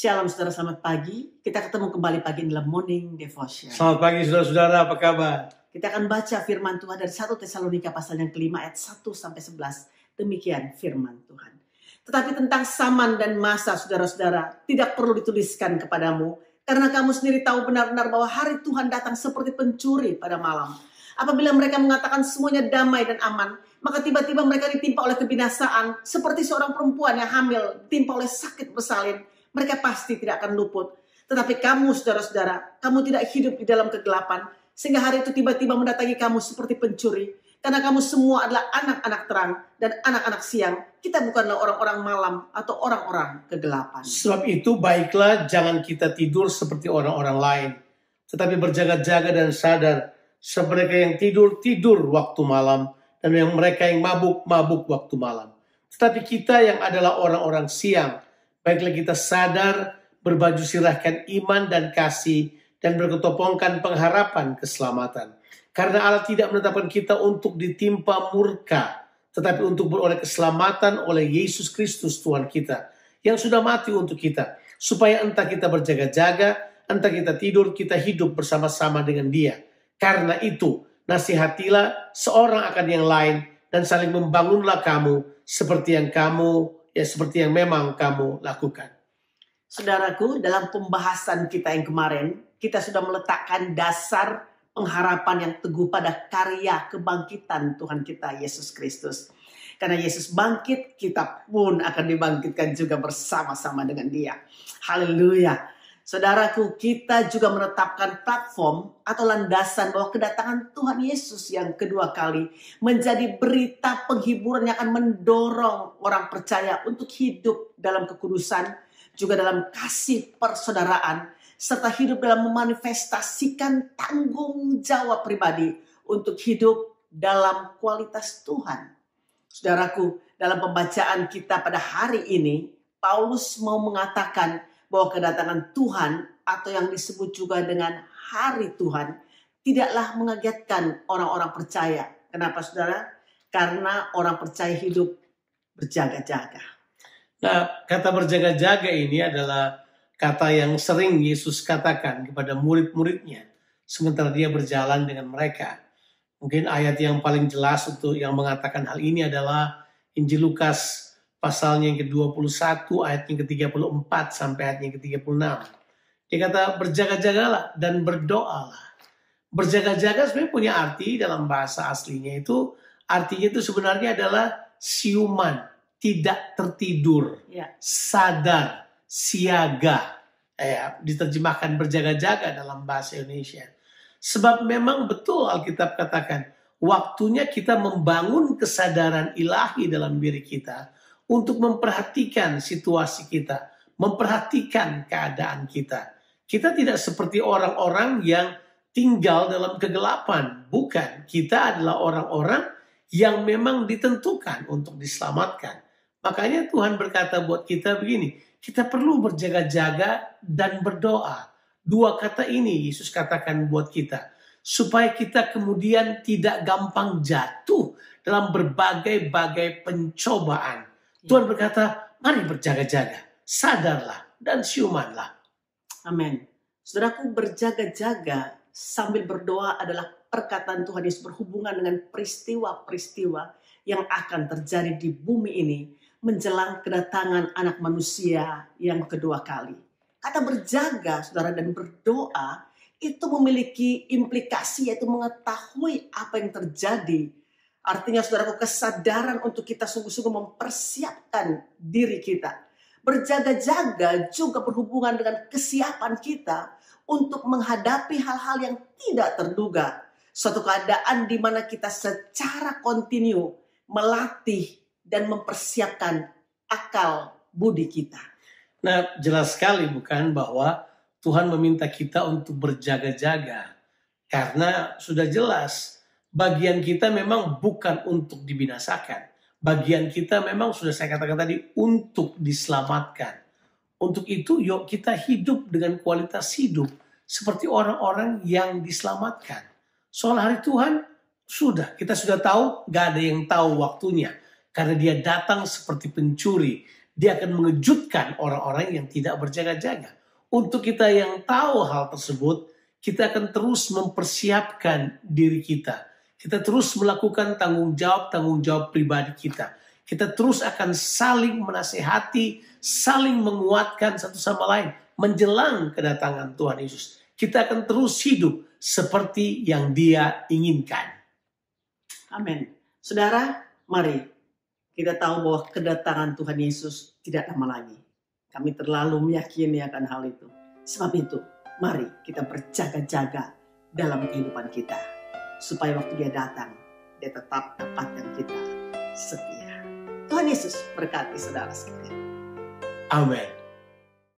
Shalom saudara, selamat pagi. Kita ketemu kembali pagi dalam Morning Devotion. Selamat pagi saudara-saudara, apa kabar? Kita akan baca firman Tuhan dari 1 Tesalonika pasal yang kelima ayat 1-11. Demikian firman Tuhan. Tetapi tentang zaman dan masa saudara-saudara tidak perlu dituliskan kepadamu. Karena kamu sendiri tahu benar-benar bahwa hari Tuhan datang seperti pencuri pada malam. Apabila mereka mengatakan semuanya damai dan aman, maka tiba-tiba mereka ditimpa oleh kebinasaan. Seperti seorang perempuan yang hamil ditimpa oleh sakit bersalin. Mereka pasti tidak akan luput. Tetapi kamu saudara-saudara, kamu tidak hidup di dalam kegelapan. Sehingga hari itu tiba-tiba mendatangi kamu seperti pencuri. Karena kamu semua adalah anak-anak terang dan anak-anak siang. Kita bukanlah orang-orang malam atau orang-orang kegelapan. Sebab itu baiklah jangan kita tidur seperti orang-orang lain. Tetapi berjaga-jaga dan sadar. Sebab mereka yang tidur waktu malam. Dan yang mereka yang mabuk waktu malam. Tetapi kita yang adalah orang-orang siang. Baiklah kita sadar, berbaju sirahkan iman dan kasih, dan berketopongkan pengharapan keselamatan. Karena Allah tidak menetapkan kita untuk ditimpa murka, tetapi untuk beroleh keselamatan oleh Yesus Kristus Tuhan kita, yang sudah mati untuk kita, supaya entah kita berjaga-jaga, entah kita tidur, kita hidup bersama-sama dengan Dia. Karena itu, nasihatilah seorang akan yang lain, dan saling membangunlah kamu, seperti yang memang kamu lakukan. Saudaraku, dalam pembahasan kita yang kemarin, kita sudah meletakkan dasar pengharapan yang teguh pada karya kebangkitan Tuhan kita Yesus Kristus. Karena Yesus bangkit, kita pun akan dibangkitkan juga bersama-sama dengan Dia. Haleluya. Saudaraku, kita juga menetapkan platform atau landasan bahwa kedatangan Tuhan Yesus yang kedua kali menjadi berita penghiburan yang akan mendorong orang percaya untuk hidup dalam kekudusan, juga dalam kasih persaudaraan, serta hidup dalam memanifestasikan tanggung jawab pribadi untuk hidup dalam kualitas Tuhan. Saudaraku, dalam pembacaan kita pada hari ini, Paulus mau mengatakan bahwa kedatangan Tuhan atau yang disebut juga dengan hari Tuhan tidaklah mengagetkan orang-orang percaya. Kenapa saudara? Karena orang percaya hidup berjaga-jaga. Nah, kata berjaga-jaga ini adalah kata yang sering Yesus katakan kepada murid-muridnya sementara dia berjalan dengan mereka. Mungkin ayat yang paling jelas untuk yang mengatakan hal ini adalah Injil Lukas pasalnya yang ke-21 ayat yang ke-34 sampai ayat yang ke-36. Dia kata berjaga-jagalah dan berdoalah. Berjaga-jaga sebenarnya punya arti dalam bahasa aslinya itu, artinya itu sebenarnya adalah siuman, tidak tertidur, sadar, siaga. Diterjemahkan berjaga-jaga dalam bahasa Indonesia. Sebab memang betul Alkitab katakan, waktunya kita membangun kesadaran ilahi dalam diri kita untuk memperhatikan situasi kita, memperhatikan keadaan kita. Kita tidak seperti orang-orang yang tinggal dalam kegelapan. Bukan, kita adalah orang-orang yang memang ditentukan untuk diselamatkan. Makanya Tuhan berkata buat kita begini, kita perlu berjaga-jaga dan berdoa. Dua kata ini Yesus katakan buat kita, supaya kita kemudian tidak gampang jatuh dalam berbagai-bagai pencobaan. Tuhan berkata, mari berjaga-jaga, sadarlah dan siumanlah. Amin. Saudaraku, berjaga-jaga sambil berdoa adalah perkataan Tuhan Yesus berhubungan dengan peristiwa-peristiwa yang akan terjadi di bumi ini menjelang kedatangan anak manusia yang kedua kali. Kata berjaga, saudara, dan berdoa itu memiliki implikasi, yaitu mengetahui apa yang terjadi. Artinya saudaraku, kesadaran untuk kita sungguh-sungguh mempersiapkan diri kita. Berjaga-jaga juga berhubungan dengan kesiapan kita untuk menghadapi hal-hal yang tidak terduga. Suatu keadaan di mana kita secara kontinu melatih dan mempersiapkan akal budi kita. Nah, jelas sekali bukan bahwa Tuhan meminta kita untuk berjaga-jaga. Karena sudah jelas bagian kita memang bukan untuk dibinasakan. Bagian kita memang sudah saya katakan tadi untuk diselamatkan. Untuk itu yuk kita hidup dengan kualitas hidup seperti orang-orang yang diselamatkan. Soal hari Tuhan kita sudah tahu, gak ada yang tahu waktunya. Karena dia datang seperti pencuri Dia akan mengejutkan orang-orang yang tidak berjaga-jaga. Untuk kita yang tahu hal tersebut, kita akan terus mempersiapkan diri kita. Kita terus melakukan tanggung jawab pribadi kita. Kita terus akan saling menasehati, saling menguatkan satu sama lain menjelang kedatangan Tuhan Yesus. Kita akan terus hidup seperti yang Dia inginkan. Amin. Saudara, mari kita tahu bahwa kedatangan Tuhan Yesus tidak lama lagi. Kami terlalu meyakini akan hal itu. Sebab itu, mari kita berjaga-jaga dalam kehidupan kita. Supaya waktu Dia datang, Dia tetap dapatkan kita setia. Tuhan Yesus berkati saudara sekalian. Amin.